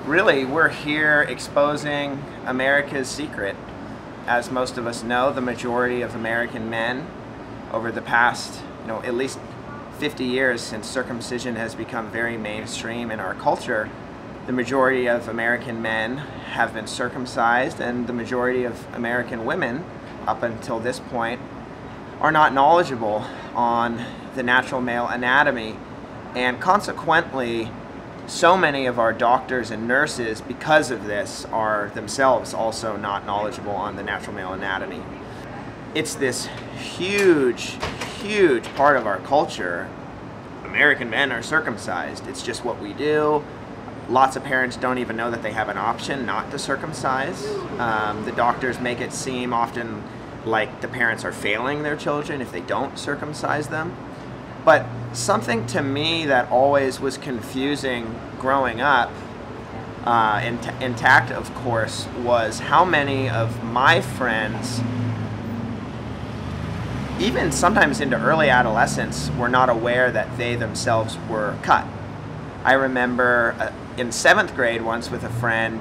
Really, we're here exposing America's secret. As most of us know, the majority of American men over the past, at least 50 years since circumcision has become very mainstream in our culture, the majority of American men have been circumcised, and the majority of American women, up until this point, are not knowledgeable on the natural male anatomy. And consequently, so many of our doctors and nurses, because of this, are themselves also not knowledgeable on the natural male anatomy. It's this huge, huge part of our culture. American men are circumcised. It's just what we do. Lots of parents don't even know that they have an option not to circumcise. The doctors make it seem often like the parents are failing their children if they don't circumcise them. But something to me that always was confusing growing up, intact of course, was how many of my friends, even sometimes into early adolescence, were not aware that they themselves were cut. I remember in 7th grade once with a friend,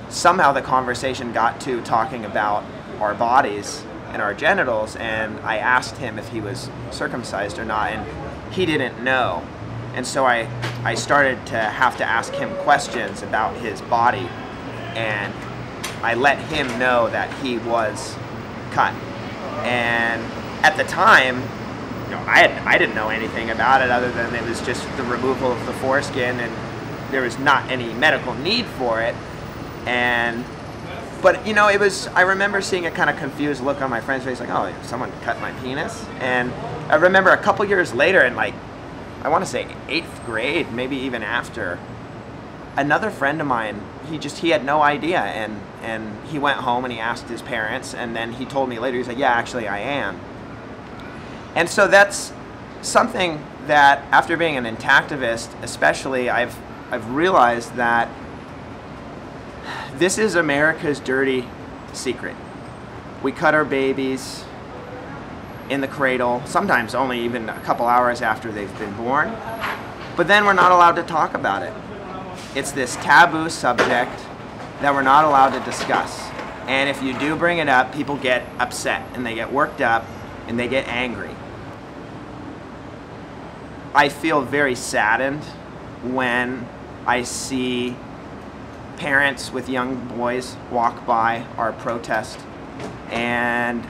somehow the conversation got to talking about our bodies and our genitals, and I asked him if he was circumcised or not, and he didn't know. And so I started to have to ask him questions about his body, and I let him know that he was cut. And at the time, I didn't know anything about it other than it was just the removal of the foreskin, and there was not any medical need for it. But it was, I remember seeing a kind of confused look on my friend's face, like, oh, someone cut my penis? And I remember a couple years later, in I want to say 8th grade, maybe even after, another friend of mine, he had no idea, and he went home and he asked his parents, and then he told me later, he was like, yeah, actually I am. And so that's something that, after being an intactivist especially, I've realized that this is America's dirty secret. We cut our babies in the cradle, sometimes only even a couple hours after they've been born, but then we're not allowed to talk about it. It's this taboo subject that we're not allowed to discuss. And if you do bring it up, people get upset and they get worked up and they get angry. I feel very saddened when I see parents with young boys walk by our protest, and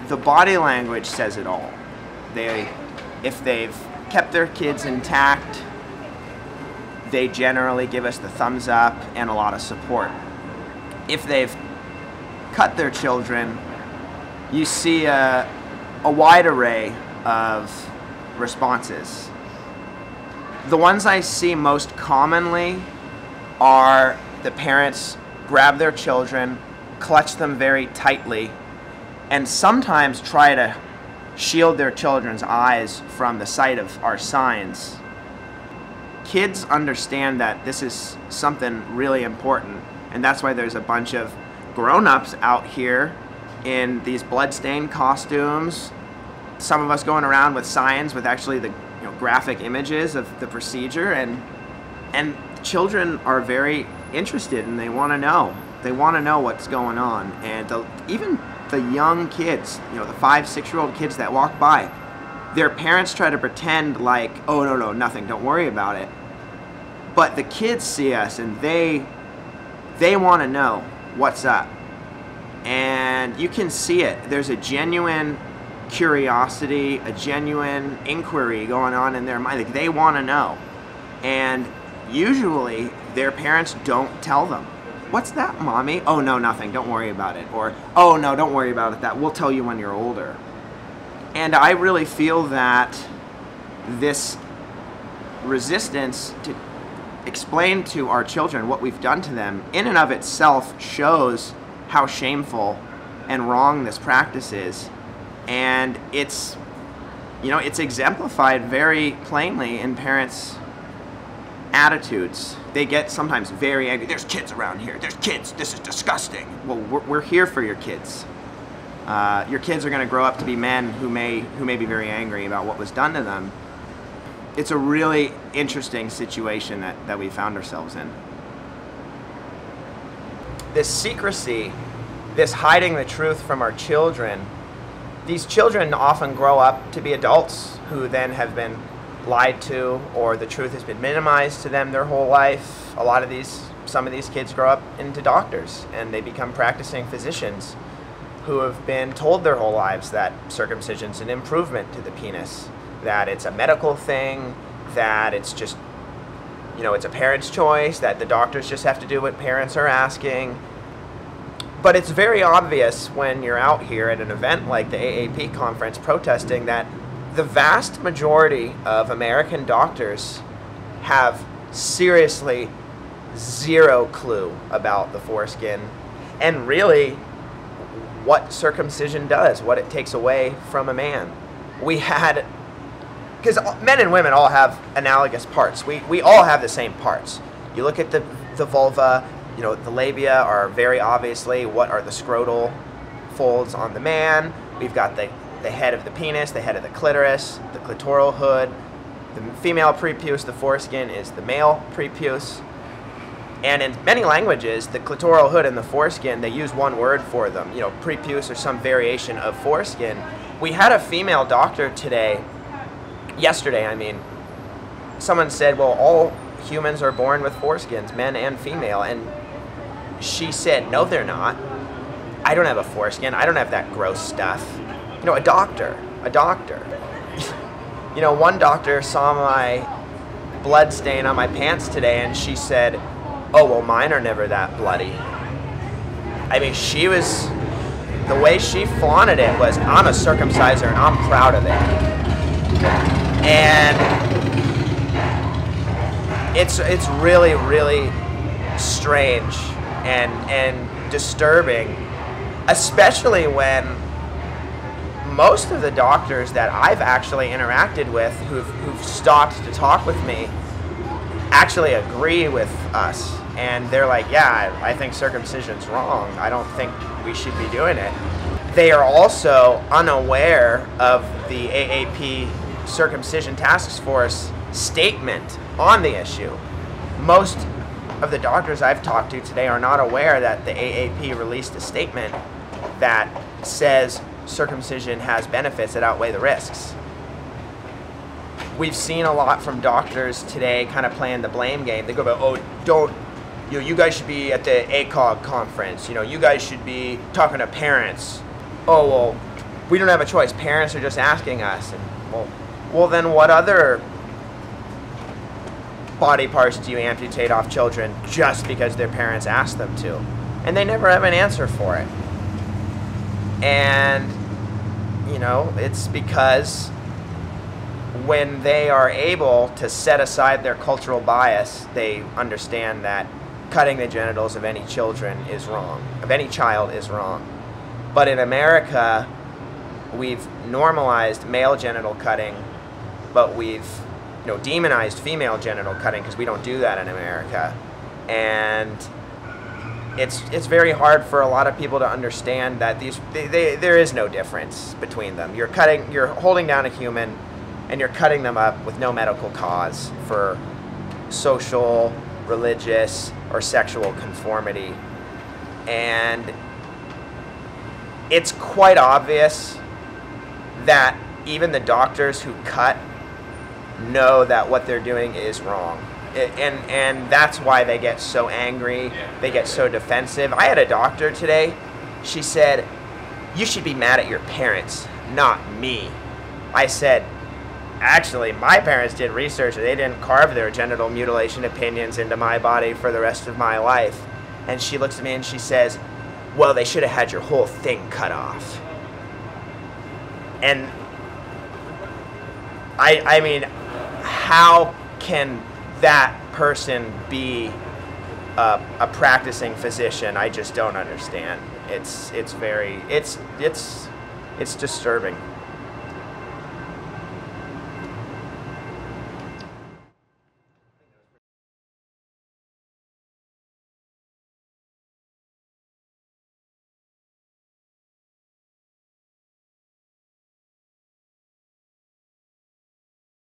the body language says it all. If they've kept their kids intact, they generally give us the thumbs up and a lot of support. If they've cut their children, you see a wide array of responses. The ones I see most commonly are the parents grab their children, clutch them very tightly, and sometimes try to shield their children's eyes from the sight of our signs. Kids understand that this is something really important, and that's why there's a bunch of grown-ups out here in these blood-stained costumes, some of us going around with signs with actually the graphic images of the procedure, and children are very interested and they want to know. They want to know what's going on. And even the young kids, the 5-6-year-old kids that walk by, their parents try to pretend like, oh, no, nothing, don't worry about it. But the kids see us and they want to know what's up. And you can see it. There's a genuine curiosity, a genuine inquiry going on in their mind. Like, they want to know. And usually their parents don't tell them. What's that, mommy? Oh, no, nothing, don't worry about it. Or, oh, no, don't worry about it, that we'll tell you when you're older. And I really feel that this resistance to explain to our children what we've done to them in and of itself shows how shameful and wrong this practice is. And it's exemplified very plainly in parents' attitudes. They get sometimes very angry. There's kids around here. There's kids. This is disgusting. Well, we're here for your kids. Your kids are going to grow up to be men who may be very angry about what was done to them. it's a really interesting situation that we found ourselves in. This secrecy, this hiding the truth from our children, these children often grow up to be adults who then have been lied to, or the truth has been minimized to them their whole life. Some of these kids grow up into doctors, and they become practicing physicians who have been told their whole lives that circumcision's an improvement to the penis, that it's a medical thing, that it's just, it's a parent's choice, that the doctors just have to do what parents are asking. But it's very obvious when you're out here at an event like the AAP conference protesting that the vast majority of American doctors have seriously zero clue about the foreskin and really what circumcision does, what it takes away from a man. Because men and women all have analogous parts. We all have the same parts. You look at the vulva, the labia are very obviously what are the scrotal folds on the man. We've got the head of the penis, the head of the clitoris, the clitoral hood. The female prepuce, the foreskin, is the male prepuce. And in many languages, the clitoral hood and the foreskin, they use one word for them, prepuce or some variation of foreskin. We had a female doctor yesterday, someone said, well, all humans are born with foreskins, men and female. And she said, no, they're not. I don't have a foreskin. I don't have that gross stuff. A doctor. One doctor saw my blood stain on my pants today, and she said, oh, well, mine are never that bloody. The way she flaunted it was, I'm a circumciser and I'm proud of it. And it's really, really strange and disturbing, especially when most of the doctors that I've actually interacted with who've stopped to talk with me actually agree with us. And they're like, yeah, I think circumcision's wrong. I don't think we should be doing it. They are also unaware of the AAP Circumcision Task Force statement on the issue. Most of the doctors I've talked to today are not aware that the AAP released a statement that says circumcision has benefits that outweigh the risks. We've seen a lot from doctors today kind of playing the blame game. They go about, oh, you guys should be at the ACOG conference. You guys should be talking to parents. Oh, well, we don't have a choice. Parents are just asking us. And well, then what other body parts do you amputate off children just because their parents ask them to? And they never have an answer for it. And, it's because when they are able to set aside their cultural bias, they understand that cutting the genitals of any children is wrong, of any child is wrong. But in America, we've normalized male genital cutting, but we've demonized female genital cutting because we don't do that in America. And it's very hard for a lot of people to understand that there is no difference between them. You're holding down a human and you're cutting them up with no medical cause for social, religious, or sexual conformity. And it's quite obvious that even the doctors who cut know that what they're doing is wrong. And that's why they get so angry, they get so defensive. I had a doctor today, she said, you should be mad at your parents, not me. I said, actually, my parents did research and they didn't carve their genital mutilation opinions into my body for the rest of my life. And she looks at me and she says, well, they should have had your whole thing cut off. And I mean, how can that person be a practicing physician? I just don't understand. It's disturbing.